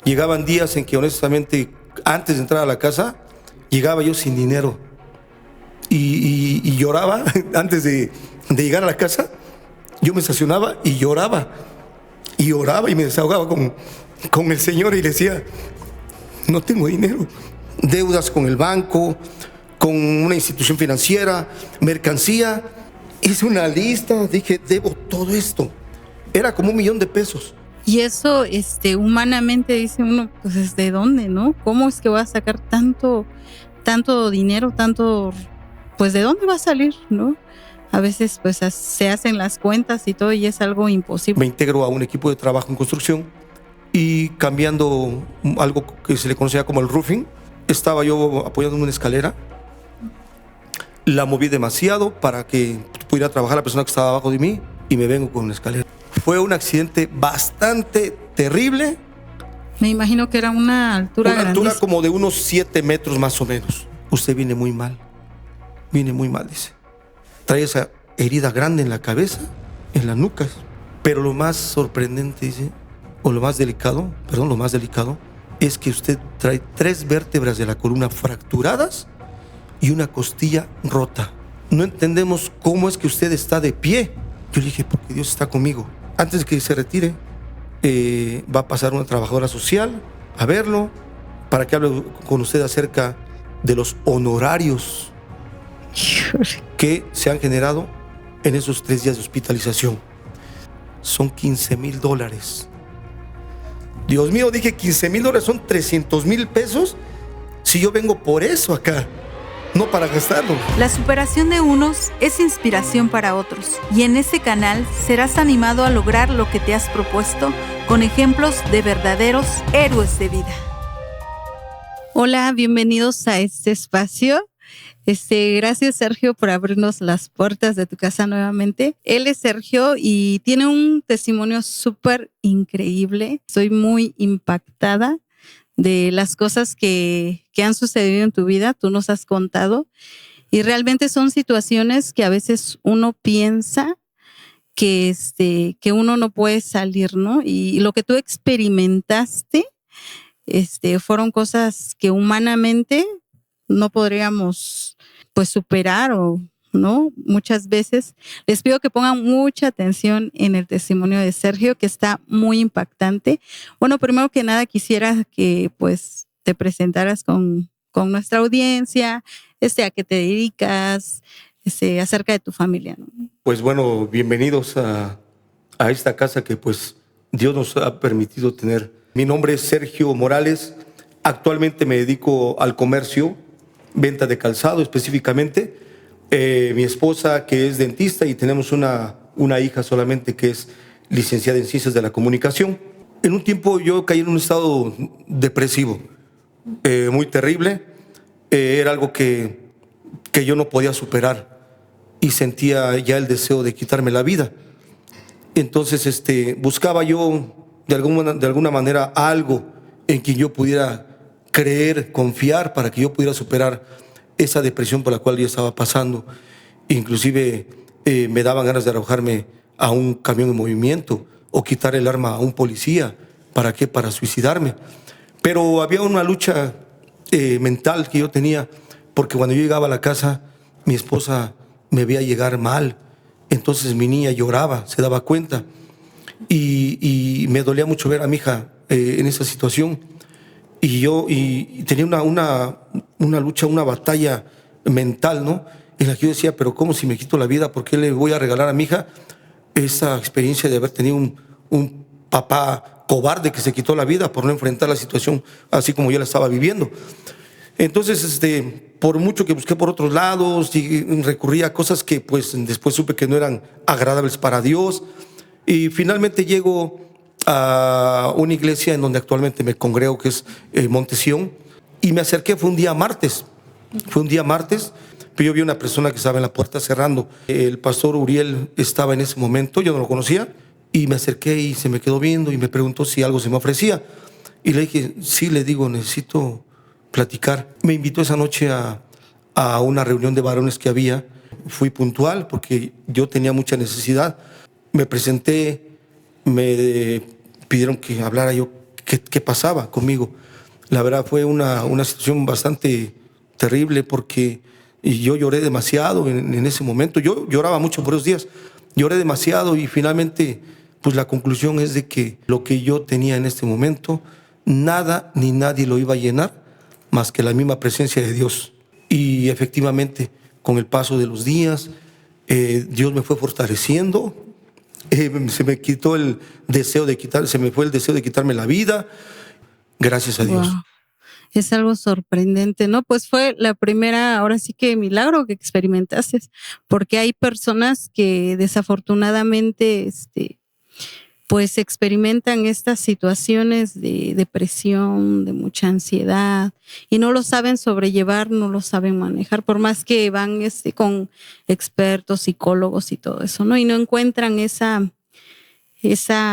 Llegaban días en que honestamente, antes de entrar a la casa, llegaba yo sin dinero y lloraba antes de llegar a la casa. Yo me estacionaba y lloraba y me desahogaba con el Señor y le decía, no tengo dinero, deudas con el banco, con una institución financiera, mercancía. Hice una lista, dije, debo todo esto. Era como $1,000,000. Y eso, humanamente dice uno, pues, ¿de dónde, no? ¿Cómo es que va a sacar tanto dinero, pues, ¿de dónde va a salir, no? A veces, pues, se hacen las cuentas y todo y es algo imposible. Me integro a un equipo de trabajo en construcción y cambiando algo que se le conocía como el roofing, estaba yo apoyando en una escalera. La moví demasiado para que pudiera trabajar la persona que estaba abajo de mí y me vengo con la escalera. Fue un accidente bastante terrible. Me imagino que era una altura Como de unos 7 metros más o menos. Usted viene muy mal, dice. Trae esa herida grande en la cabeza, en las nucas. Pero lo más sorprendente, dice, lo más delicado, es que usted trae 3 vértebras de la columna fracturadas y una costilla rota. No entendemos cómo es que usted está de pie. Yo le dije, porque Dios está conmigo. Antes de que se retire, va a pasar una trabajadora social a verlo para que hable con usted acerca de los honorarios que se han generado en esos 3 días de hospitalización. Son $15,000. Dios mío, dije $15,000, son $300,000 si yo vengo por eso acá, no para gastarlo. La superación de unos es inspiración para otros, y en este canal serás animado a lograr lo que te has propuesto con ejemplos de verdaderos héroes de vida. Hola, bienvenidos a este espacio. Gracias, Sergio, por abrirnos las puertas de tu casa nuevamente. Él es Sergio y tiene un testimonio súper increíble. Estoy muy impactada de las cosas que han sucedido en tu vida. Tú nos has contado y realmente son situaciones que a veces uno piensa que uno no puede salir, ¿no? Y lo que tú experimentaste, fueron cosas que humanamente no podríamos, pues, superar o no. Muchas veces les pido que pongan mucha atención en el testimonio de Sergio, que está muy impactante. Bueno, primero que nada quisiera que, pues, te presentaras con nuestra audiencia, a qué te dedicas, acerca de tu familia, ¿no? Pues bueno, bienvenidos a esta casa que pues Dios nos ha permitido tener. Mi nombre es Sergio Morales. Actualmente me dedico al comercio, venta de calzado específicamente. Mi esposa, que es dentista, y tenemos una hija solamente que es licenciada en Ciencias de la Comunicación. En un tiempo yo caí en un estado depresivo, muy terrible. Era algo que yo no podía superar y sentía ya el deseo de quitarme la vida. Entonces buscaba yo de alguna manera algo en quien yo pudiera creer, confiar, para que yo pudiera superar esa depresión por la cual yo estaba pasando. Inclusive me daban ganas de arrojarme a un camión en movimiento o quitar el arma a un policía. ¿Para qué? Para suicidarme. Pero había una lucha mental que yo tenía, porque cuando yo llegaba a la casa, mi esposa me veía llegar mal. Entonces mi niña lloraba, se daba cuenta. Y me dolía mucho ver a mi hija en esa situación. Y tenía una lucha, una batalla mental, ¿no? En la que yo decía, pero ¿cómo si me quito la vida? ¿Por qué le voy a regalar a mi hija esa experiencia de haber tenido un papá cobarde que se quitó la vida por no enfrentar la situación así como yo la estaba viviendo? Entonces, por mucho que busqué por otros lados y recurrí a cosas que pues después supe que no eran agradables para Dios, y finalmente llego a una iglesia en donde actualmente me congrego, que es Monte Sión, y me acerqué. Fue un día martes, pero yo vi una persona que estaba en la puerta cerrando. El pastor Uriel estaba en ese momento, yo no lo conocía, y me acerqué y se me quedó viendo y me preguntó si algo se me ofrecía. Y le dije, sí, le digo, necesito platicar. Me invitó esa noche a una reunión de varones que había. Fui puntual porque yo tenía mucha necesidad. Me presenté, me pidieron que hablara yo qué pasaba conmigo. La verdad fue una situación bastante terrible porque yo lloré demasiado en ese momento. Yo lloraba mucho por esos días. Lloré demasiado y finalmente pues la conclusión es de que lo que yo tenía en este momento, nada ni nadie lo iba a llenar más que la misma presencia de Dios. Y efectivamente, con el paso de los días, Dios me fue fortaleciendo. Se me quitó se me fue el deseo de quitarme la vida. Gracias a Dios. Wow. Es algo sorprendente, ¿no? Pues fue la primera, ahora sí que milagro que experimentaste, porque hay personas que desafortunadamente, pues experimentan estas situaciones de depresión, de mucha ansiedad y no lo saben sobrellevar, no lo saben manejar, por más que van con expertos, psicólogos y todo eso, ¿no? Y no encuentran esa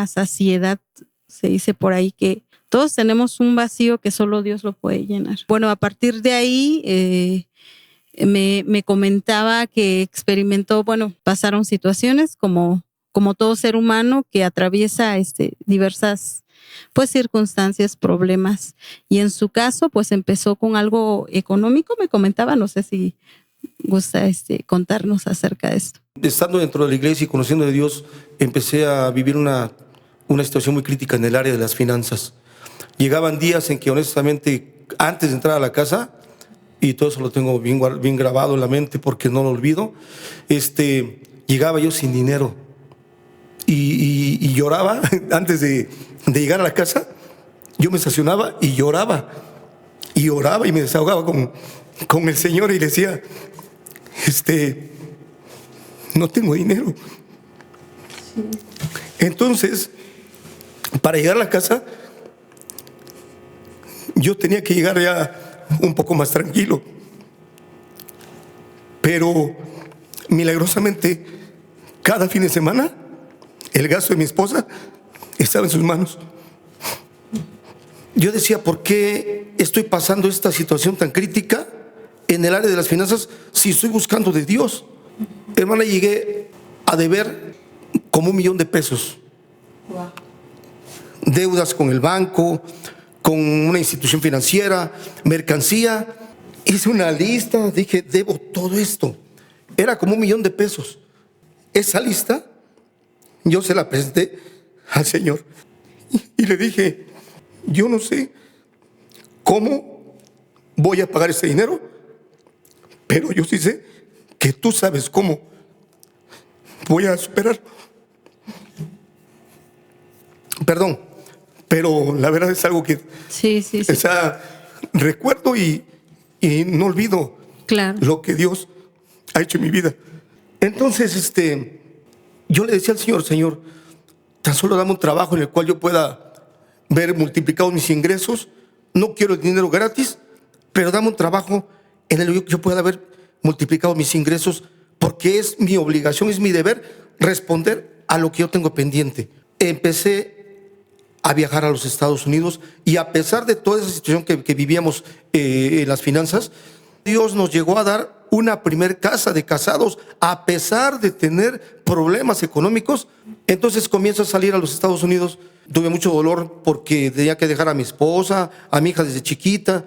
saciedad. Se dice por ahí que todos tenemos un vacío que solo Dios lo puede llenar. Bueno, a partir de ahí me comentaba que experimentó, pasaron situaciones como todo ser humano que atraviesa diversas pues circunstancias, problemas. Y en su caso, pues empezó con algo económico, me comentaba, no sé si gusta contarnos acerca de esto. Estando dentro de la iglesia y conociendo de Dios, empecé a vivir una situación muy crítica en el área de las finanzas. Llegaban días en que honestamente, antes de entrar a la casa, y todo eso lo tengo bien grabado en la mente porque no lo olvido, llegaba yo sin dinero y lloraba antes de llegar a la casa. Yo me estacionaba y lloraba y me desahogaba con el Señor y le decía, no tengo dinero. Sí. Entonces, para llegar a la casa, yo tenía que llegar ya un poco más tranquilo. Pero milagrosamente, cada fin de semana, el gasto de mi esposa estaba en sus manos. Yo decía, ¿por qué estoy pasando esta situación tan crítica en el área de las finanzas si estoy buscando de Dios? Hermana, llegué a deber como $1 millón de pesos. Wow. Deudas con el banco, con una institución financiera, mercancía. Hice una lista, dije, debo todo esto. Era como $1 millón de pesos. Esa lista, yo se la presenté al Señor y le dije, yo no sé cómo voy a pagar ese dinero, pero yo sí sé que tú sabes cómo voy a superar. Perdón, pero la verdad es algo que sí. O sea, recuerdo y no olvido, claro, lo que Dios ha hecho en mi vida. Entonces, yo le decía al Señor, Señor, tan solo dame un trabajo en el cual yo pueda ver multiplicados mis ingresos. No quiero el dinero gratis, pero dame un trabajo en el que yo pueda ver multiplicado mis ingresos, porque es mi obligación, es mi deber responder a lo que yo tengo pendiente. Empecé a viajar a los Estados Unidos y a pesar de toda esa situación que vivíamos en las finanzas, Dios nos llegó a dar una primer casa de casados a pesar de tener problemas económicos. Entonces comienzo a salir a los Estados Unidos. Tuve mucho dolor porque tenía que dejar a mi esposa, a mi hija desde chiquita.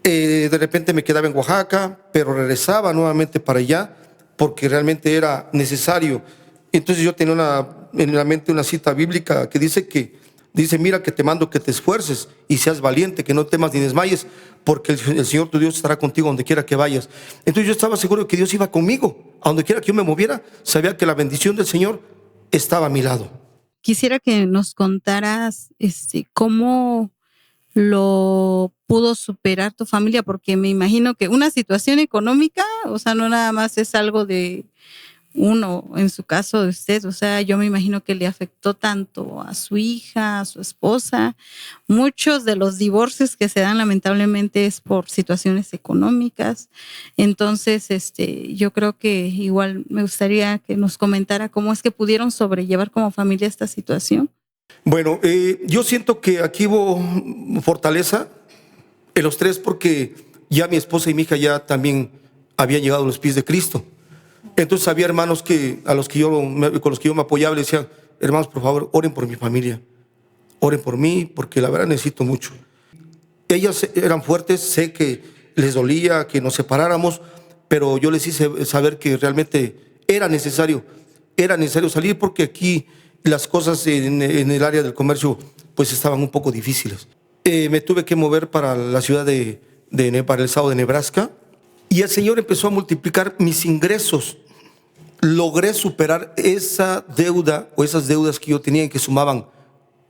De repente me quedaba en Oaxaca, pero regresaba nuevamente para allá porque realmente era necesario. Entonces yo tenía en la mente una cita bíblica que dice, mira que te mando que te esfuerces y seas valiente, que no temas ni desmayes, porque el Señor tu Dios estará contigo donde quiera que vayas. Entonces yo estaba seguro de que Dios iba conmigo. A donde quiera que yo me moviera, sabía que la bendición del Señor estaba a mi lado. Quisiera que nos contaras cómo lo pudo superar tu familia, porque me imagino que una situación económica, o sea, no nada más es algo de uno, en su caso de usted, o sea, yo me imagino que le afectó tanto a su hija, a su esposa. Muchos de los divorcios que se dan lamentablemente es por situaciones económicas. Entonces, yo creo que igual me gustaría que nos comentara cómo es que pudieron sobrellevar como familia esta situación. Bueno, yo siento que aquí hubo fortaleza en los tres porque ya mi esposa y mi hija ya también habían llegado a los pies de Cristo. Entonces había hermanos con los que yo me apoyaba y les decía, hermanos, por favor, oren por mi familia, oren por mí, porque la verdad necesito mucho. Ellas eran fuertes, sé que les dolía que nos separáramos, pero yo les hice saber que realmente era necesario salir, porque aquí las cosas en el área del comercio pues estaban un poco difíciles. Me tuve que mover para la ciudad para el estado de Nebraska, y el Señor empezó a multiplicar mis ingresos. Logré superar esa deuda o esas deudas que yo tenía, y que sumaban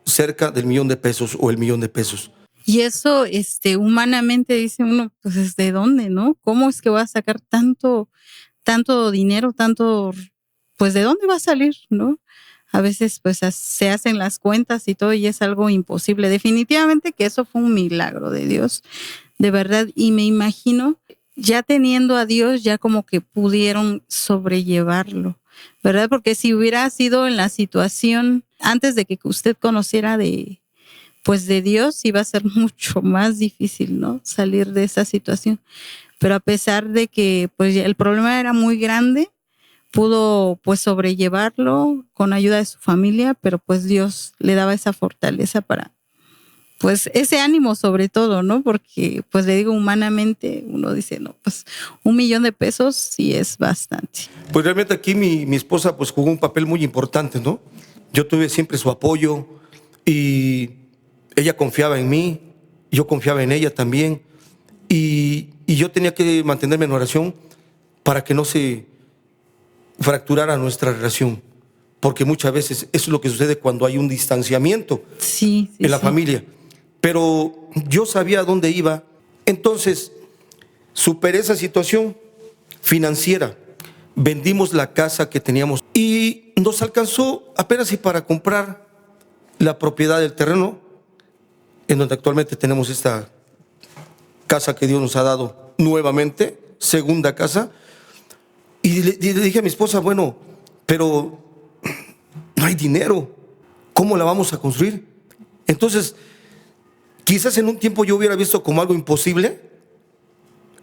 cerca del $1,000,000 o el $1,000,000. Y eso, humanamente dice uno, pues, ¿de dónde, no? ¿Cómo es que va a sacar tanto dinero, pues, ¿de dónde va a salir, no? A veces, pues, se hacen las cuentas y todo, y es algo imposible. Definitivamente que eso fue un milagro de Dios, de verdad. Y me imagino, ya teniendo a Dios, ya como que pudieron sobrellevarlo, ¿verdad? Porque si hubiera sido en la situación antes de que usted conociera de Dios, iba a ser mucho más difícil, ¿no? Salir de esa situación. Pero a pesar de que pues el problema era muy grande, pudo pues sobrellevarlo con ayuda de su familia, pero pues Dios le daba esa fortaleza para, pues, ese ánimo sobre todo, ¿no? Porque pues le digo, humanamente uno dice, no, pues $1,000,000 sí es bastante. Pues realmente aquí mi esposa pues jugó un papel muy importante, ¿no? Yo tuve siempre su apoyo, y ella confiaba en mí, yo confiaba en ella también, y yo tenía que mantenerme en oración para que no se fracturara nuestra relación, porque muchas veces eso es lo que sucede cuando hay un distanciamiento en la familia. Pero yo sabía a dónde iba, entonces superé esa situación financiera, vendimos la casa que teníamos y nos alcanzó apenas y para comprar la propiedad del terreno en donde actualmente tenemos esta casa que Dios nos ha dado nuevamente, segunda casa. Y le dije a mi esposa, bueno, pero no hay dinero, ¿cómo la vamos a construir? Entonces, quizás en un tiempo yo hubiera visto como algo imposible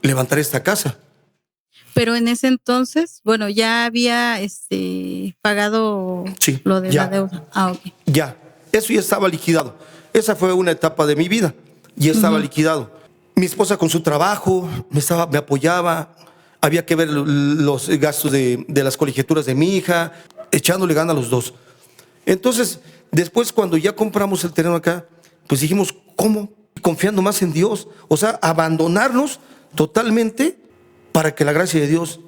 levantar esta casa. Pero en ese entonces, bueno, ya había pagado lo de la deuda. Ok. Ya, eso ya estaba liquidado. Esa fue una etapa de mi vida, ya estaba liquidado. Mi esposa con su trabajo me apoyaba, había que ver los gastos de las colegiaturas de mi hija, echándole ganas a los dos. Entonces, después cuando ya compramos el terreno acá, pues dijimos, ¿cómo? Confiando más en Dios, o sea, abandonarnos totalmente para que la gracia de Dios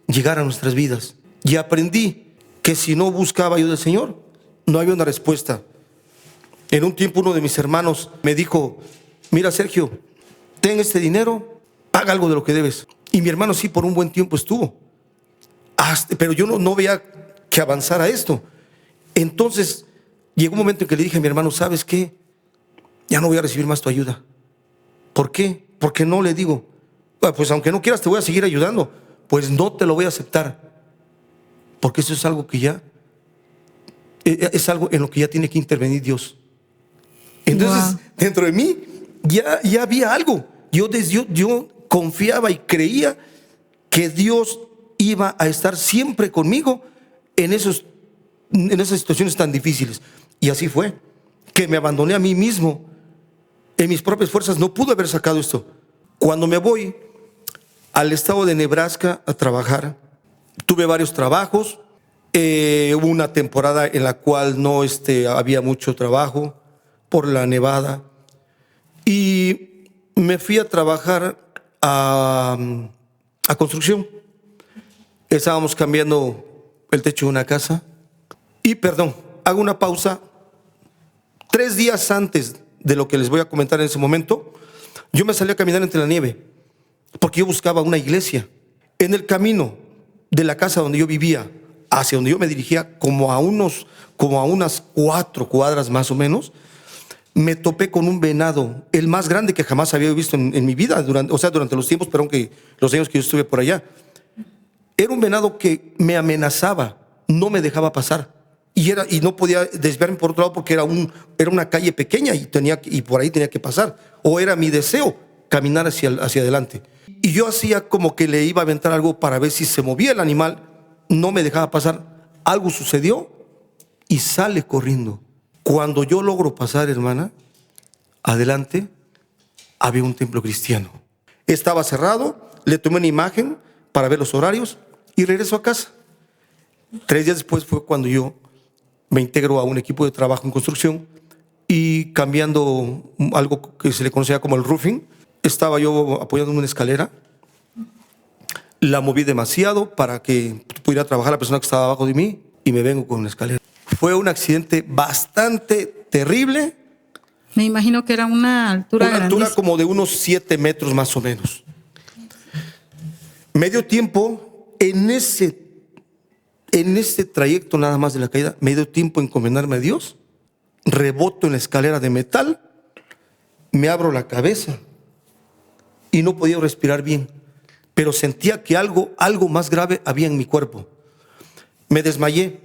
llegara a nuestras vidas. Y aprendí que si no buscaba ayuda del Señor, no había una respuesta. En un tiempo uno de mis hermanos me dijo, mira Sergio, ten este dinero, paga algo de lo que debes. Y mi hermano sí, por un buen tiempo estuvo. Pero yo no veía que avanzara esto. Entonces llegó un momento en que le dije a mi hermano, ¿sabes qué? Ya no voy a recibir más tu ayuda. ¿Por qué? Porque no, le digo, pues aunque no quieras te voy a seguir ayudando. Pues no te lo voy a aceptar. Porque eso es algo que ya, es algo en lo que ya tiene que intervenir Dios. Entonces, dentro de mí ya había algo. Yo confiaba y creía que Dios iba a estar siempre conmigo en esas situaciones tan difíciles. Y así fue, que me abandoné a mí mismo. En mis propias fuerzas no pude haber sacado esto. Cuando me voy al estado de Nebraska a trabajar, tuve varios trabajos. Hubo una temporada en la cual no había mucho trabajo por la nevada. Y me fui a trabajar a construcción. Estábamos cambiando el techo de una casa. Y hago una pausa. 3 días antes de lo que les voy a comentar en ese momento, yo me salí a caminar entre la nieve, porque yo buscaba una iglesia. En el camino de la casa donde yo vivía, hacia donde yo me dirigía, como a unas 4 cuadras más o menos, me topé con un venado, el más grande que jamás había visto en mi vida, durante los tiempos, los años que yo estuve por allá. Era un venado que me amenazaba, no me dejaba pasar. Y no podía desviarme por otro lado porque era una calle pequeña y por ahí tenía que pasar. O era mi deseo caminar hacia adelante. Y yo hacía como que le iba a aventar algo para ver si se movía el animal. No me dejaba pasar. Algo sucedió y sale corriendo. Cuando yo logro pasar, hermana, adelante había un templo cristiano. Estaba cerrado, le tomé una imagen para ver los horarios y regreso a casa. 3 días después fue cuando yo me integro a un equipo de trabajo en construcción y cambiando algo que se le conocía como el roofing, estaba yo apoyando en una escalera. La moví demasiado para que pudiera trabajar la persona que estaba abajo de mí y me vengo con la escalera. Fue un accidente bastante terrible. Me imagino que era una altura Una altura grandísima. como de unos 7 metros más o menos. Me dio tiempo en ese trayecto nada más de la caída, me dio tiempo en encomendarme a Dios, reboto en la escalera de metal, me abro la cabeza y no podía respirar bien, pero sentía que algo más grave había en mi cuerpo. Me desmayé.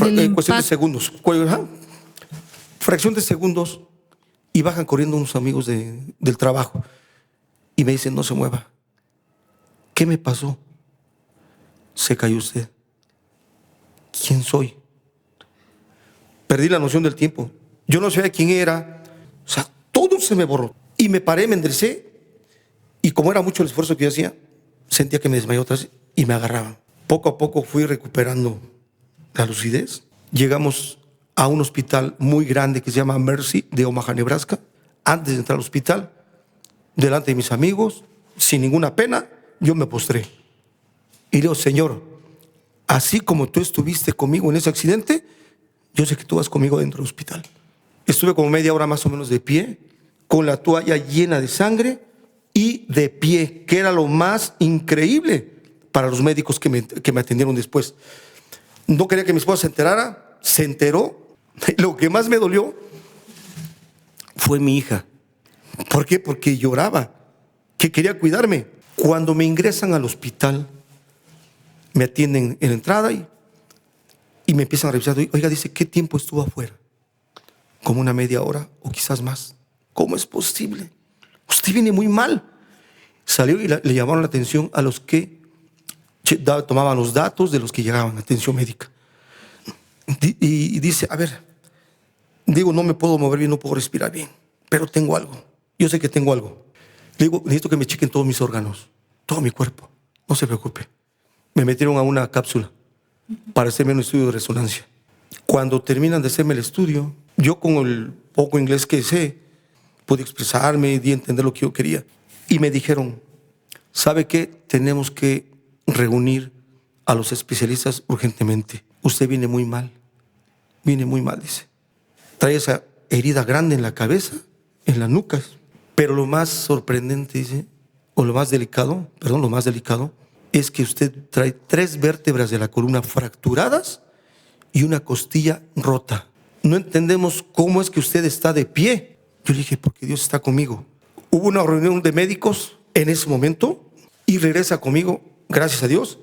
En cuestión de segundos. Fracción de segundos y bajan corriendo unos amigos del trabajo y me dicen: no se mueva. ¿Qué me pasó? Se cayó usted. ¿Quién soy? Perdí la noción del tiempo. Yo no sabía quién era. O sea, todo se me borró. Y me paré, me enderecé y como era mucho el esfuerzo que yo hacía, sentía que me desmayó otra vez y me agarraban. Poco a poco fui recuperando la lucidez. Llegamos a un hospital muy grande que se llama Mercy de Omaha, Nebraska. Antes de entrar al hospital, delante de mis amigos, sin ninguna pena, yo me postré. Y le digo: Señor, así como tú estuviste conmigo en ese accidente, yo sé que tú vas conmigo dentro del hospital. Estuve como media hora más o menos de pie, con la toalla llena de sangre y de pie, que era lo más increíble para los médicos que me atendieron después. No quería que mi esposa se enterara, se enteró. Lo que más me dolió fue mi hija. ¿Por qué? Porque lloraba, que quería cuidarme. Cuando me ingresan al hospital, me atienden en la entrada y me empiezan a revisar. Oiga, dice, ¿qué tiempo estuvo afuera? Como una media hora o quizás más. ¿Cómo es posible? Usted viene muy mal. Salió y le llamaron la atención a los que tomaban los datos de los que llegaban a atención médica. Y dice: a ver, digo, no me puedo mover bien, no puedo respirar bien, pero tengo algo. Yo sé que tengo algo. Le digo: necesito que me chequen todos mis órganos, todo mi cuerpo. No se preocupe. Me metieron a una cápsula para hacerme un estudio de resonancia. Cuando terminan de hacerme el estudio, yo con el poco inglés que sé, pude expresarme, di a entender lo que yo quería. Y me dijeron: ¿sabe qué? Tenemos que reunir a los especialistas urgentemente. Usted viene muy mal, dice. Trae esa herida grande en la cabeza, en las nucas. Pero lo más sorprendente, dice, o lo más delicado, es que usted trae 3 vértebras de la columna fracturadas y una costilla rota. No entendemos cómo es que usted está de pie. Yo le dije: porque Dios está conmigo. Hubo una reunión de médicos en ese momento y regresa conmigo, gracias a Dios,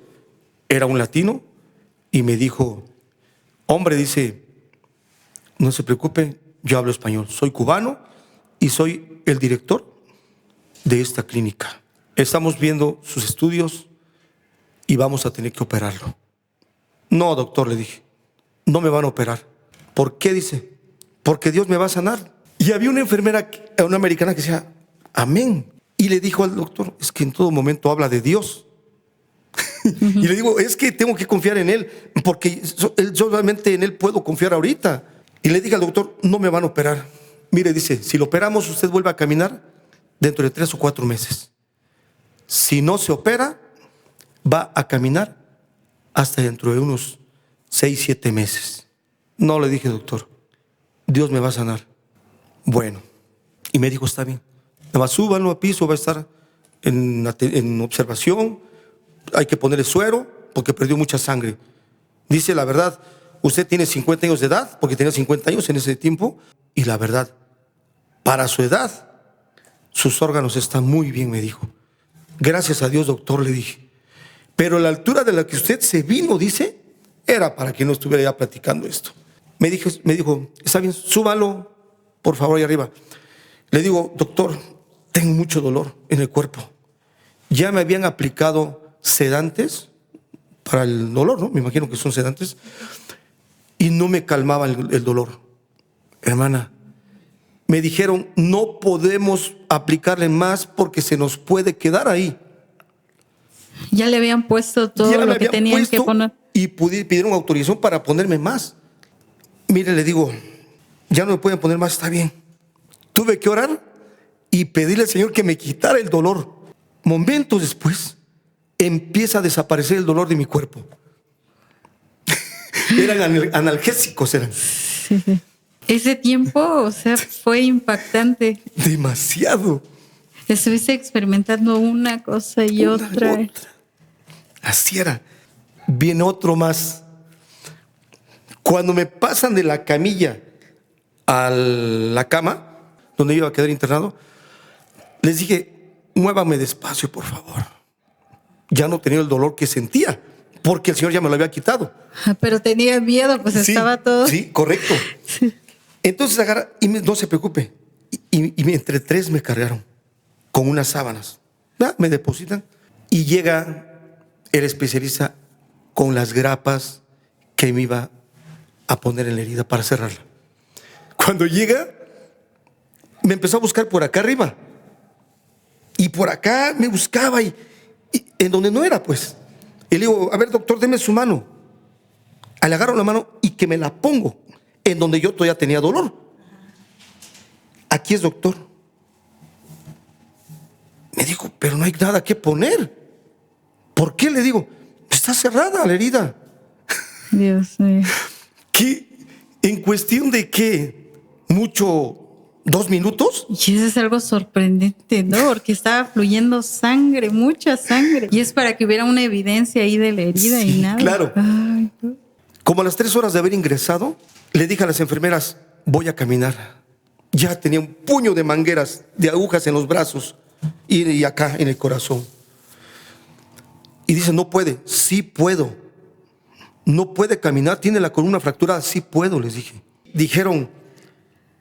era un latino y me dijo: hombre, dice, no se preocupe, yo hablo español, soy cubano y soy el director de esta clínica. Estamos viendo sus estudios y vamos a tener que operarlo. No, doctor, le dije, no me van a operar. ¿Por qué? Dice, porque Dios me va a sanar. Y había una enfermera, una americana, que decía: amén. Y le dijo al doctor: es que en todo momento habla de Dios. Y le digo: es que tengo que confiar en Él, porque solamente en Él puedo confiar ahorita. Y le dije al doctor: no me van a operar. Mire, dice, si lo operamos, usted vuelve a caminar dentro de 3 o 4 meses. Si no se opera, va a caminar hasta dentro de unos 6, 7 meses. No, le dije: doctor, Dios me va a sanar. Bueno, y me dijo: está bien, nada más súbanlo a piso, va a estar en observación, hay que ponerle suero porque perdió mucha sangre. Dice: la verdad, usted tiene 50 años de edad, porque tenía 50 años en ese tiempo, y la verdad, para su edad, sus órganos están muy bien, me dijo. Gracias a Dios, doctor, le dije. Pero la altura de la que usted se vino, dice, era para que no estuviera ya platicando esto. Me dijo: está bien, súbalo, por favor, ahí arriba. Le digo: doctor, tengo mucho dolor en el cuerpo. Ya me habían aplicado sedantes para el dolor, ¿no? Me imagino que son sedantes. y no me calmaba el dolor. Hermana, me dijeron, no podemos aplicarle más porque se nos puede quedar ahí. Ya le habían puesto todo Ya lo que tenían que poner. Y pidieron autorización para ponerme más. Mire, le digo, ya no me pueden poner más, está bien. Tuve que orar y pedirle al Señor que me quitara el dolor. Momentos después, empieza a desaparecer el dolor de mi cuerpo. Eran analgésicos, eran. Sí. Ese tiempo, o sea, fue impactante. Demasiado. Estuviste experimentando una cosa y otra. Así era. Viene otro más. Cuando me pasan de la camilla a la cama, donde iba a quedar internado, les dije, muévame despacio, por favor. Ya no tenía el dolor que sentía, porque el Señor ya me lo había quitado. Pero tenía miedo, pues sí, estaba todo. Sí, correcto. Sí. Entonces agarra, y no se preocupe. Y entre 3 me cargaron con unas sábanas. Me depositan y llega el especialista con las grapas que me iba a poner en la herida para cerrarla. Cuando llega, me empezó a buscar por acá arriba. Y por acá me buscaba y en donde no era, pues. Y le digo, a ver, doctor, deme su mano. Le agarro la mano y que me la pongo en donde yo todavía tenía dolor. Aquí es, doctor. Me dijo, pero no hay nada que poner. ¿Por qué? Le digo, está cerrada la herida. Dios mío. ¿Qué? ¿En cuestión de qué? ¿Mucho? 2 minutos? Y eso es algo sorprendente, ¿no? Porque estaba fluyendo sangre, mucha sangre. Y es para que hubiera una evidencia ahí de la herida y nada. Claro. Ay, no. Como a las 3 horas de haber ingresado, le dije a las enfermeras, voy a caminar. Ya tenía un puño de mangueras, de agujas en los brazos y acá en el corazón. Y dice, no puede. Sí puedo. No puede caminar, tiene la columna fracturada. Sí puedo, les dije. Dijeron,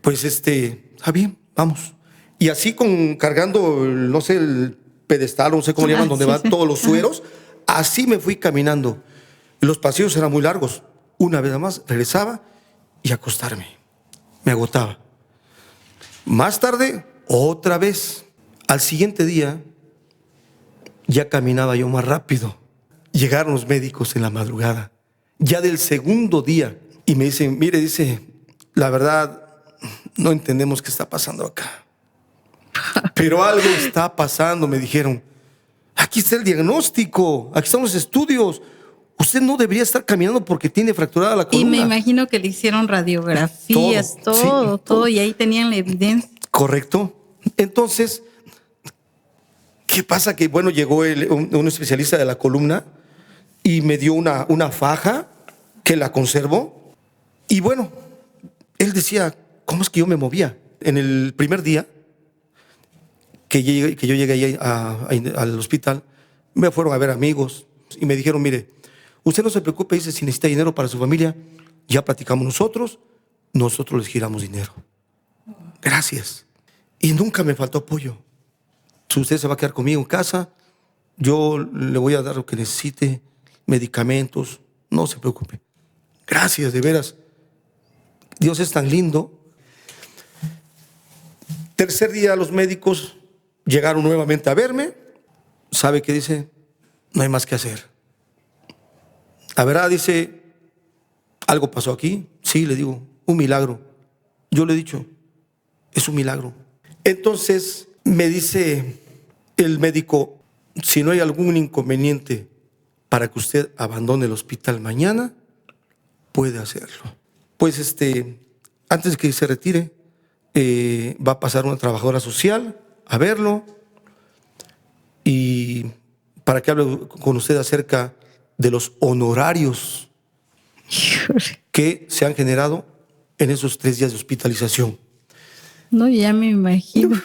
pues está bien, vamos. Y así cargando, no sé, el pedestal, no sé cómo le llaman, donde van todos los sueros, así me fui caminando. Los pasillos eran muy largos. Una vez más, regresaba y acostarme. Me agotaba. Más tarde, otra vez. Al siguiente día, ya caminaba yo más rápido. Llegaron los médicos en la madrugada, ya del segundo día, y me dicen, mire, dice, la verdad, no entendemos qué está pasando acá. Pero algo está pasando, me dijeron. Aquí está el diagnóstico, aquí están los estudios. Usted no debería estar caminando porque tiene fracturada la columna. Y me imagino que le hicieron radiografías, todo, y ahí tenían la evidencia. Correcto. Entonces, ¿qué pasa? Que bueno, llegó un especialista de la columna y me dio una faja que la conservó. Y bueno, él decía, ¿cómo es que yo me movía? En el primer día que yo llegué ahí al hospital, me fueron a ver amigos y me dijeron, mire, usted no se preocupe, dice, si necesita dinero para su familia, ya platicamos nosotros les giramos dinero. Gracias. Y nunca me faltó apoyo. Si usted se va a quedar conmigo en casa, yo le voy a dar lo que necesite, medicamentos, no se preocupe. Gracias, de veras. Dios es tan lindo. Tercer día los médicos llegaron nuevamente a verme. ¿Sabe qué dice? No hay más que hacer. La verdad, dice, ¿algo pasó aquí? Sí, le digo, un milagro. Yo le he dicho, es un milagro. Entonces me dice el médico, si no hay algún inconveniente para que usted abandone el hospital mañana, puede hacerlo. Pues antes de que se retire, va a pasar una trabajadora social a verlo y para que hable con usted acerca de los honorarios que se han generado en esos 3 días de hospitalización. No, ya me imagino.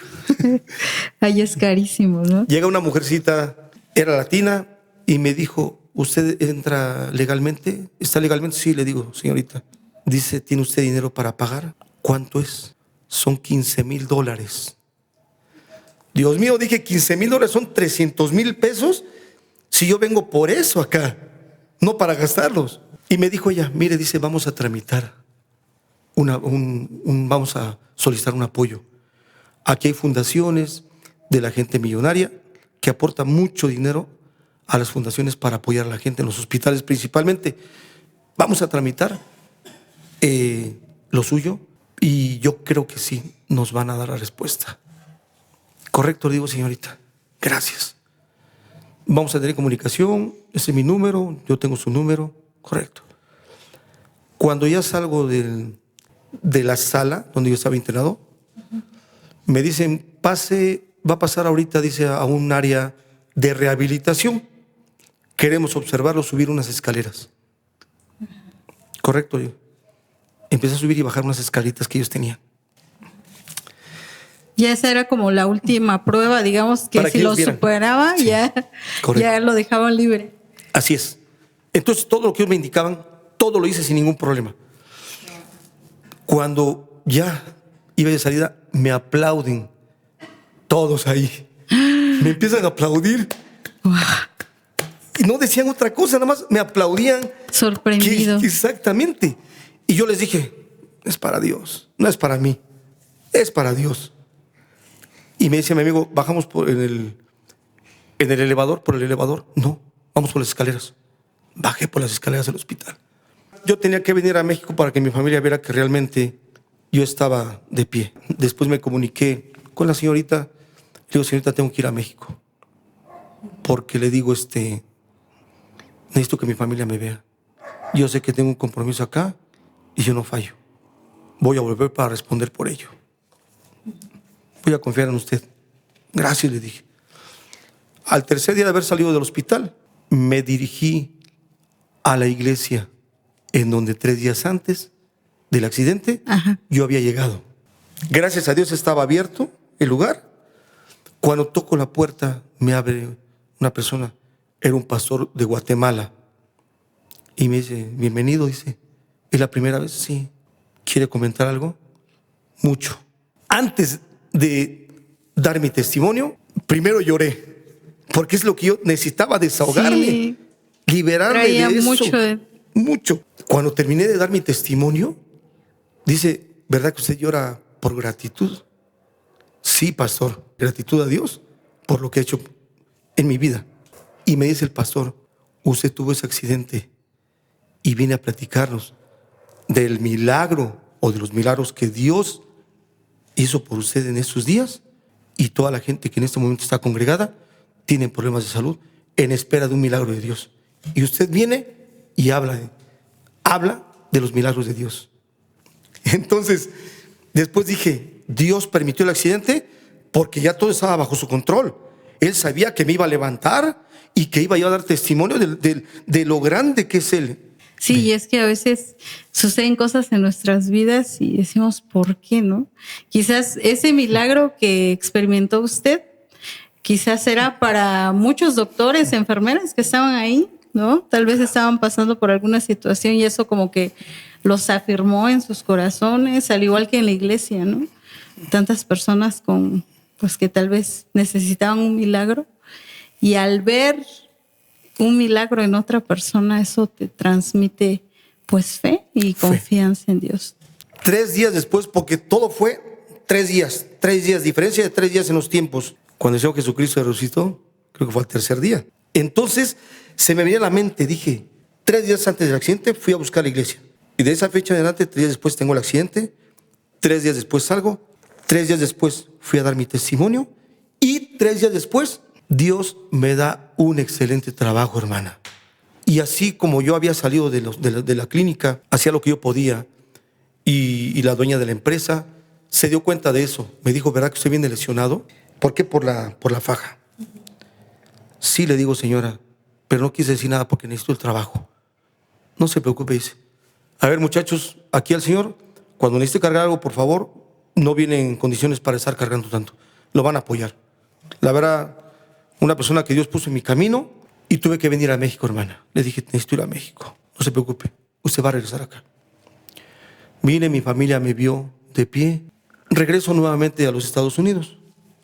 Ahí es carísimo, ¿no? Llega una mujercita, era latina, y me dijo, ¿usted entra legalmente? ¿Está legalmente? Sí, le digo, señorita. Dice, ¿tiene usted dinero para pagar? ¿Cuánto es? Son $15,000. Dios mío, dije, $15,000 son $300,000 pesos. Si yo vengo por eso acá, no para gastarlos. Y me dijo ella, mire, dice, vamos a tramitar, vamos a solicitar un apoyo. Aquí hay fundaciones de la gente millonaria que aporta mucho dinero a las fundaciones para apoyar a la gente en los hospitales principalmente. Vamos a tramitar lo suyo y yo creo que sí nos van a dar la respuesta. Correcto, le digo, señorita, gracias. Vamos a tener comunicación, ese es mi número, yo tengo su número, correcto. Cuando ya salgo de la sala donde yo estaba internado, me dicen, va a pasar ahorita, dice, a un área de rehabilitación. Queremos observarlo subir unas escaleras. Correcto, yo empecé a subir y bajar unas escalitas que ellos tenían. Ya esa era como la última prueba, digamos, que para si que lo vieran. superaba, sí, ya lo dejaban libre. Así es. Entonces, todo lo que ellos me indicaban, todo lo hice sin ningún problema. Cuando ya iba de salida, me aplauden todos ahí. Me empiezan a aplaudir. Y no decían otra cosa, nada más me aplaudían. Sorprendido. Exactamente. Y yo les dije, es para Dios, no es para mí, es para Dios. Y me dice mi amigo, bajamos en el elevador, por el elevador. No, vamos por las escaleras. Bajé por las escaleras del hospital. Yo tenía que venir a México para que mi familia viera que realmente yo estaba de pie. Después me comuniqué con la señorita. Le digo, señorita, tengo que ir a México. Porque le digo, necesito que mi familia me vea. Yo sé que tengo un compromiso acá y yo no fallo. Voy a volver para responder por ello. Voy a confiar en usted. Gracias, le dije. Al tercer día de haber salido del hospital, me dirigí a la iglesia en donde 3 días antes del accidente yo había llegado. Gracias a Dios estaba abierto el lugar. Cuando toco la puerta, me abre una persona. Era un pastor de Guatemala. Y me dice, bienvenido, dice. ¿Es la primera vez? Sí. ¿Quiere comentar algo? Mucho. Antes de dar mi testimonio, primero lloré, porque es lo que yo necesitaba, desahogarme, sí, liberarme traía de eso. Mucho. Cuando terminé de dar mi testimonio, dice, ¿verdad que usted llora por gratitud? Sí, pastor, gratitud a Dios por lo que ha hecho en mi vida. Y me dice el pastor, usted tuvo ese accidente y viene a platicarnos del milagro o de los milagros que Dios hizo por usted en estos días, y toda la gente que en este momento está congregada tiene problemas de salud en espera de un milagro de Dios. Y usted viene y habla de los milagros de Dios. Entonces, después dije, Dios permitió el accidente porque ya todo estaba bajo su control. Él sabía que me iba a levantar y que iba yo a dar testimonio de lo grande que es Él. Sí, y es que a veces suceden cosas en nuestras vidas y decimos, ¿por qué no? Quizás ese milagro que experimentó usted, quizás era para muchos doctores, enfermeras que estaban ahí, ¿no? Tal vez estaban pasando por alguna situación y eso como que los afirmó en sus corazones, al igual que en la iglesia, ¿no? Tantas personas pues que tal vez necesitaban un milagro, y al ver un milagro en otra persona, eso te transmite pues fe y confianza en Dios. 3 días después, porque todo fue 3 días, diferencia de 3 días en los tiempos. Cuando el Señor Jesucristo resucitó, creo que fue al tercer día. Entonces se me venía a la mente, dije, 3 días antes del accidente fui a buscar la iglesia. Y de esa fecha en adelante, 3 días después tengo el accidente, 3 días después salgo, 3 días después fui a dar mi testimonio, y 3 días después Dios me da un excelente trabajo, hermana. Y así como yo había salido de la clínica, hacía lo que yo podía, y la dueña de la empresa se dio cuenta de eso. Me dijo, ¿verdad que usted viene lesionado? ¿Por qué? Por la faja. Sí, le digo, señora, pero no quise decir nada porque necesito el trabajo. No se preocupe, dice. A ver, muchachos, aquí al señor, cuando necesite cargar algo, por favor, no viene en condiciones para estar cargando tanto. Lo van a apoyar. La verdad, una persona que Dios puso en mi camino, y tuve que venir a México, hermana. Le dije, necesito ir a México. No se preocupe, usted va a regresar acá. Vine, mi familia me vio de pie. Regreso nuevamente a los Estados Unidos,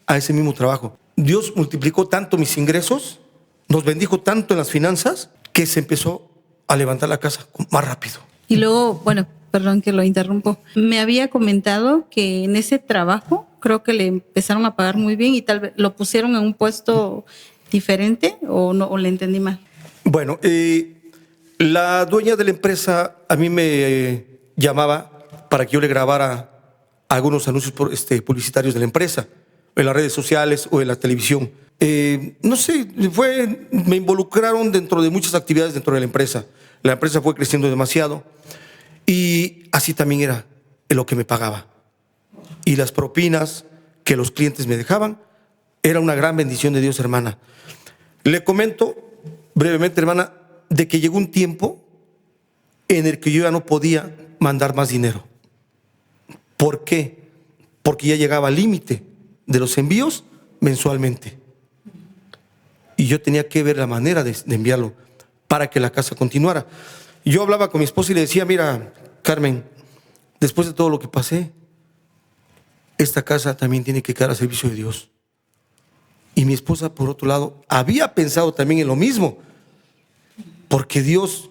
a ese mismo trabajo. Dios multiplicó tanto mis ingresos, nos bendijo tanto en las finanzas, que se empezó a levantar la casa más rápido. Y luego, bueno, perdón que lo interrumpo, me había comentado que en ese trabajo creo que le empezaron a pagar muy bien y tal vez lo pusieron en un puesto diferente o no, o le entendí mal. Bueno, la dueña de la empresa a mí me llamaba para que yo le grabara algunos anuncios publicitarios de la empresa, en las redes sociales o en la televisión. No sé, me involucraron dentro de muchas actividades dentro de la empresa. La empresa fue creciendo demasiado y así también era lo que me pagaba. Y las propinas que los clientes me dejaban era una gran bendición de Dios, hermana. Le comento brevemente, hermana, de que llegó un tiempo en el que yo ya no podía mandar más dinero. ¿Por qué? Porque ya llegaba al límite de los envíos mensualmente. Y yo tenía que ver la manera de enviarlo para que la casa continuara. Yo hablaba con mi esposa y le decía, mira, Carmen, después de todo lo que pasé, esta casa también tiene que quedar al servicio de Dios. Y mi esposa, por otro lado, había pensado también en lo mismo, porque Dios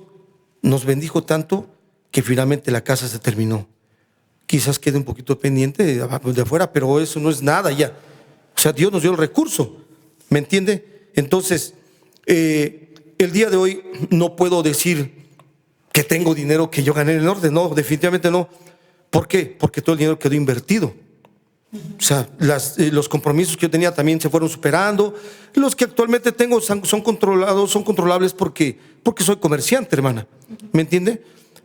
nos bendijo tanto que finalmente la casa se terminó. Quizás quede un poquito pendiente de afuera, pero eso no es nada ya. O sea, Dios nos dio el recurso, ¿me entiende? Entonces, el día de hoy no puedo decir que tengo dinero que yo gané en el norte. No, definitivamente no. ¿Por qué? Porque todo el dinero quedó invertido. O sea, los compromisos que yo tenía también se fueron superando. Los que actualmente tengo son controlables porque soy comerciante, hermana. ¿Me entiende?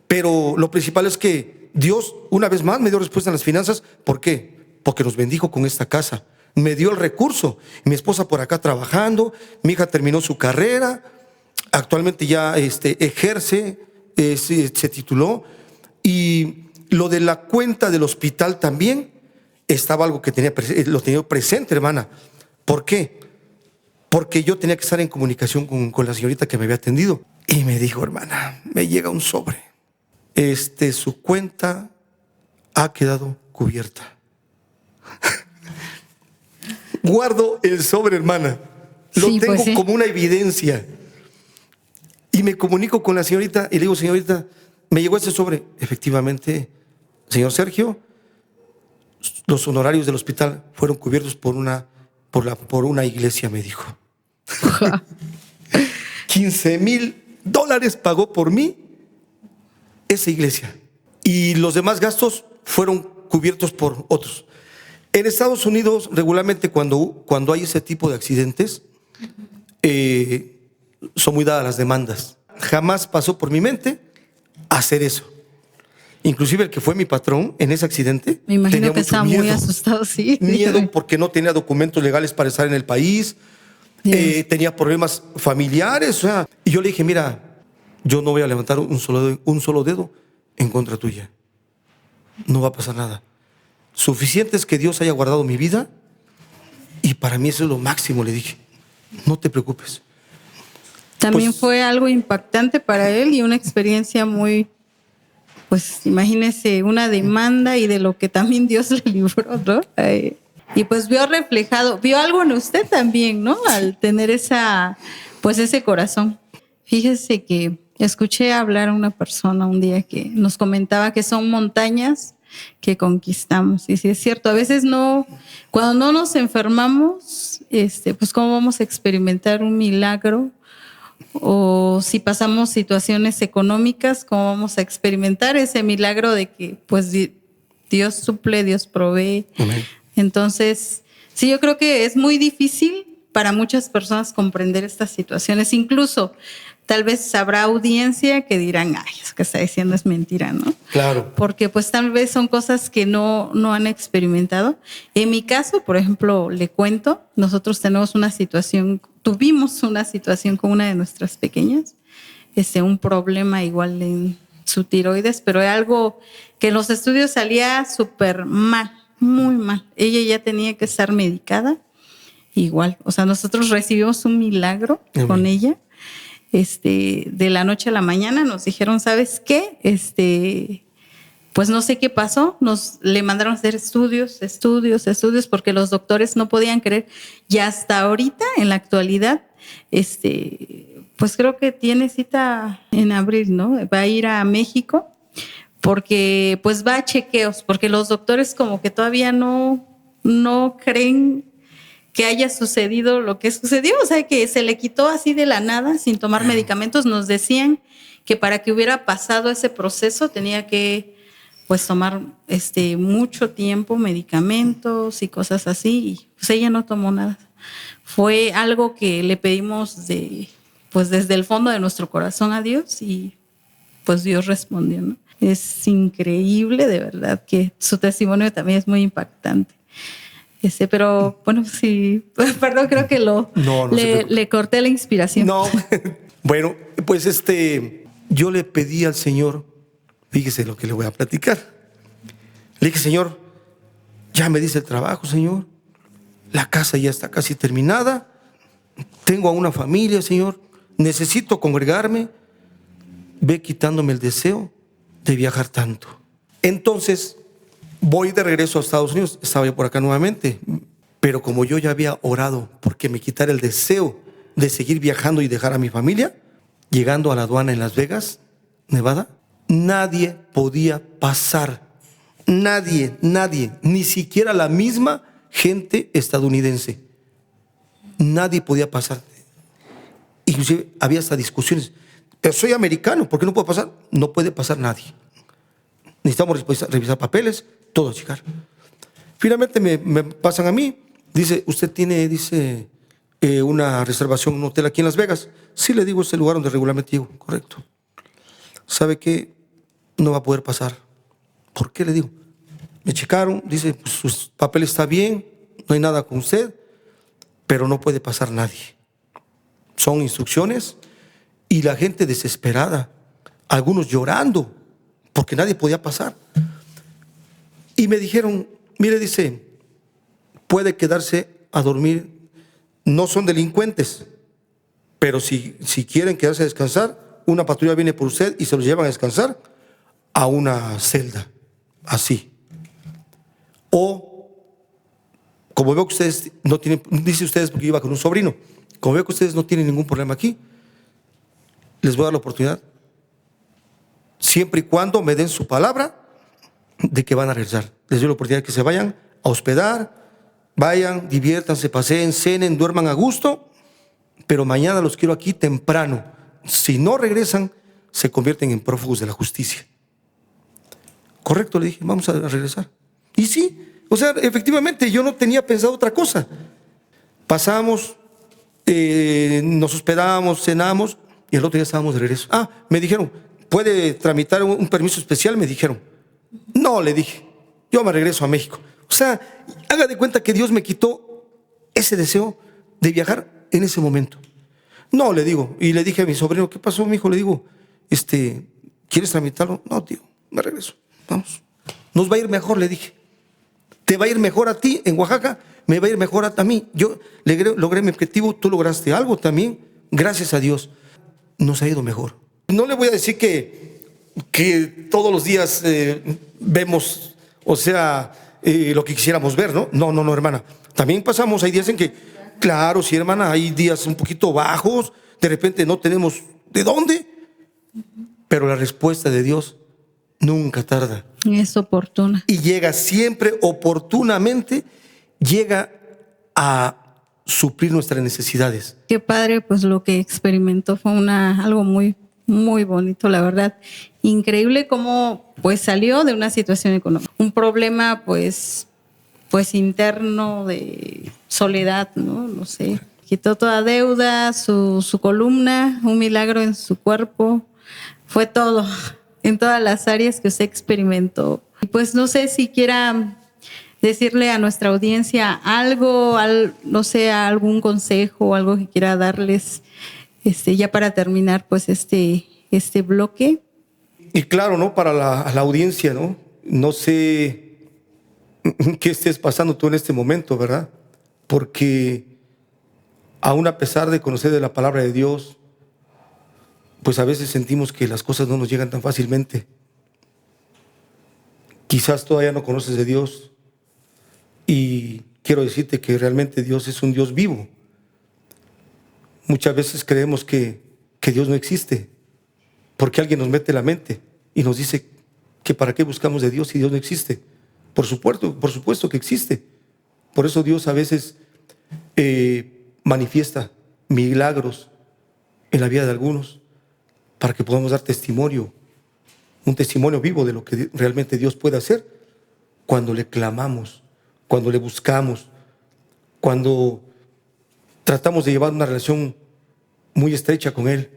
Pero lo principal es que Dios, una vez más, me dio respuesta en las finanzas. ¿Por qué? Porque nos bendijo con esta casa. Me dio el recurso. Mi esposa por acá trabajando, mi hija terminó su carrera, actualmente ya ejerce, se tituló. Y lo de la cuenta del hospital también estaba algo que lo tenía presente, hermana. ¿Por qué? Porque yo tenía que estar en comunicación con la señorita que me había atendido. Y me dijo, hermana, me llega un sobre. Su cuenta ha quedado cubierta. Guardo el sobre, hermana. Lo tengo pues sí, como una evidencia. Y me comunico con la señorita y le digo, señorita, me llegó ese sobre. Efectivamente, señor Sergio, los honorarios del hospital fueron cubiertos por una iglesia, me dijo. $15,000 pagó por mí esa iglesia. Y los demás gastos fueron cubiertos por otros. En Estados Unidos, regularmente cuando hay ese tipo de accidentes, son muy dadas las demandas. Jamás pasó por mi mente hacer eso. Inclusive el que fue mi patrón en ese accidente, me imagino que estaba muy miedo. asustado, sí. Miedo porque no tenía documentos legales para estar en el país, tenía problemas familiares. O sea, y yo le dije, mira, yo no voy a levantar un solo dedo en contra tuya. No va a pasar nada. Suficiente es que Dios haya guardado mi vida y para mí eso es lo máximo, le dije. No te preocupes. También fue algo impactante para él y una experiencia muy, pues imagínese, una demanda y de lo que también Dios le libró, ¿no? Y pues vio algo en usted también, ¿no? Al tener ese corazón. Fíjese que escuché hablar a una persona un día que nos comentaba que son montañas que conquistamos. Y sí es cierto, a veces cuando no nos enfermamos, pues cómo vamos a experimentar un milagro, o si pasamos situaciones económicas, cómo vamos a experimentar ese milagro de que pues Dios suple, Dios provee. Amén. Entonces, sí, yo creo que es muy difícil para muchas personas comprender estas situaciones. Incluso tal vez habrá audiencia que dirán, ay, eso que está diciendo es mentira, ¿no? Claro. Porque pues tal vez son cosas que no han experimentado. En mi caso, por ejemplo, le cuento, nosotros tuvimos una situación con una de nuestras pequeñas, un problema igual en su tiroides, pero es algo que en los estudios salía súper mal, muy mal. Ella ya tenía que estar medicada, igual. O sea, nosotros recibimos un milagro con ella. De la noche a la mañana nos dijeron, ¿sabes qué? Pues no sé qué pasó, le mandaron a hacer estudios, porque los doctores no podían creer. Y hasta ahorita, en la actualidad, pues creo que tiene cita en abril, ¿no? Va a ir a México porque pues va a chequeos, porque los doctores como que todavía no creen que haya sucedido lo que sucedió, o sea, que se le quitó así de la nada, sin tomar medicamentos. Nos decían que para que hubiera pasado ese proceso tenía que pues tomar mucho tiempo, medicamentos y cosas así, y pues ella no tomó nada. Fue algo que le pedimos pues desde el fondo de nuestro corazón a Dios, y pues Dios respondió, ¿no? Es increíble, de verdad, que su testimonio también es muy impactante. Pero bueno, sí, perdón, creo que le corté la inspiración. No, bueno, pues yo le pedí al Señor, fíjese lo que le voy a platicar. Le dije, Señor, ya me dice el trabajo, Señor, la casa ya está casi terminada, tengo a una familia, Señor, necesito congregarme, ve quitándome el deseo de viajar tanto. Entonces voy de regreso a Estados Unidos, estaba yo por acá nuevamente, pero como yo ya había orado porque me quitara el deseo de seguir viajando y dejar a mi familia, llegando a la aduana en Las Vegas, Nevada, nadie podía pasar, nadie, ni siquiera la misma gente estadounidense, nadie podía pasar. Inclusive había hasta discusiones, pero soy americano, ¿por qué no puedo pasar? No puede pasar nadie. Necesitamos revisar papeles, todo, checar. Finalmente me pasan a mí. Dice, ¿usted tiene, una reservación en un hotel aquí en Las Vegas? Sí, le digo, es el lugar donde regularmente llego. Correcto. ¿Sabe qué? No va a poder pasar. ¿Por qué? Le digo. Me checaron, dice, pues sus papeles está bien, no hay nada con usted, pero no puede pasar nadie. Son instrucciones, y la gente desesperada, algunos llorando, porque nadie podía pasar. Y me dijeron, mire, dice, puede quedarse a dormir, no son delincuentes, pero si quieren quedarse a descansar, una patrulla viene por usted y se los llevan a descansar a una celda, así. O, como veo que ustedes no tienen, dice ustedes porque iba con un sobrino, como veo que ustedes no tienen ningún problema aquí, les voy a dar la oportunidad, siempre y cuando me den su palabra de que van a regresar. Les doy la oportunidad de que se vayan a hospedar, vayan, diviértanse, paseen, cenen, duerman a gusto, pero mañana los quiero aquí temprano. Si no regresan, se convierten en prófugos de la justicia. Correcto, le dije, vamos a regresar. Y sí, o sea, efectivamente yo no tenía pensado otra cosa. Pasamos, nos hospedamos, cenamos, y el otro día estábamos de regreso. Me dijeron, ¿puede tramitar un permiso especial? Me dijeron. No, le dije, yo me regreso a México. O sea, haga de cuenta que Dios me quitó ese deseo de viajar en ese momento. No, le digo, y le dije a mi sobrino, ¿qué pasó, mijo? Le digo, ¿quieres tramitarlo? No, tío, me regreso, vamos. Nos va a ir mejor, le dije. Te va a ir mejor a ti en Oaxaca, me va a ir mejor a mí. Yo logré mi objetivo, tú lograste algo también, gracias a Dios. Nos ha ido mejor. No le voy a decir que todos los días vemos, o sea, lo que quisiéramos ver, ¿no? No, hermana. También pasamos, hay días en que, claro, sí, hermana, hay días un poquito bajos, de repente no tenemos de dónde, pero la respuesta de Dios nunca tarda. Es oportuna. Y llega siempre oportunamente, llega a suplir nuestras necesidades. Qué padre, pues lo que experimentó fue algo muy, muy bonito, la verdad. Increíble cómo pues salió de una situación económica, un problema pues interno de soledad, no sé. Quitó toda deuda, su columna, un milagro en su cuerpo, fue todo, en todas las áreas que usted experimentó. Y pues no sé si quiera decirle a nuestra audiencia algo, no sé, algún consejo, algo que quiera darles ya para terminar pues este bloque. Y claro, ¿no? Para la audiencia, ¿no? No sé qué estés pasando tú en este momento, ¿verdad? Porque aún a pesar de conocer de la palabra de Dios, pues a veces sentimos que las cosas no nos llegan tan fácilmente. Quizás todavía no conoces de Dios, y quiero decirte que realmente Dios es un Dios vivo. Muchas veces creemos que que Dios no existe, porque alguien nos mete la mente y nos dice que para qué buscamos de Dios si Dios no existe. Por supuesto que existe. Por eso Dios a veces manifiesta milagros en la vida de algunos para que podamos dar testimonio, un testimonio vivo de lo que realmente Dios puede hacer cuando le clamamos, cuando le buscamos, cuando tratamos de llevar una relación muy estrecha con Él.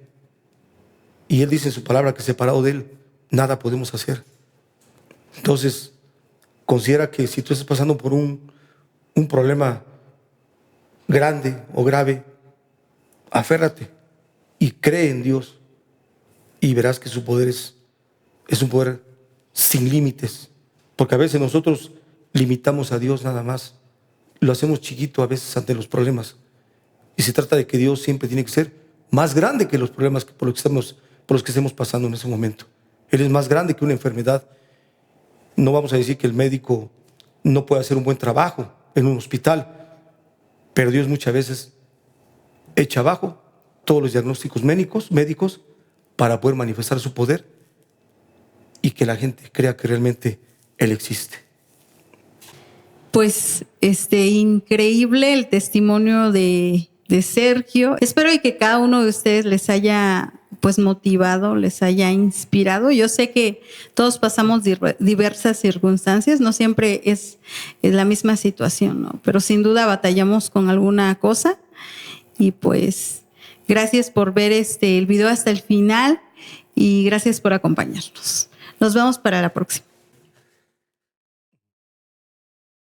Y Él dice en su palabra que separado de Él nada podemos hacer. Entonces, considera que si tú estás pasando por un problema grande o grave, aférrate y cree en Dios y verás que su poder es un poder sin límites, porque a veces nosotros limitamos a Dios nada más, lo hacemos chiquito a veces ante los problemas, y se trata de que Dios siempre tiene que ser más grande que los problemas por los que estemos pasando en ese momento. Él es más grande que una enfermedad. No vamos a decir que el médico no puede hacer un buen trabajo en un hospital, pero Dios muchas veces echa abajo todos los diagnósticos médicos para poder manifestar su poder y que la gente crea que realmente Él existe. Pues increíble el testimonio de Sergio. Espero que cada uno de ustedes les haya pues motivado, les haya inspirado. Yo sé que todos pasamos diversas circunstancias, no siempre es la misma situación, ¿no? Pero sin duda batallamos con alguna cosa. Y pues gracias por ver el video hasta el final y gracias por acompañarnos. Nos vemos para la próxima.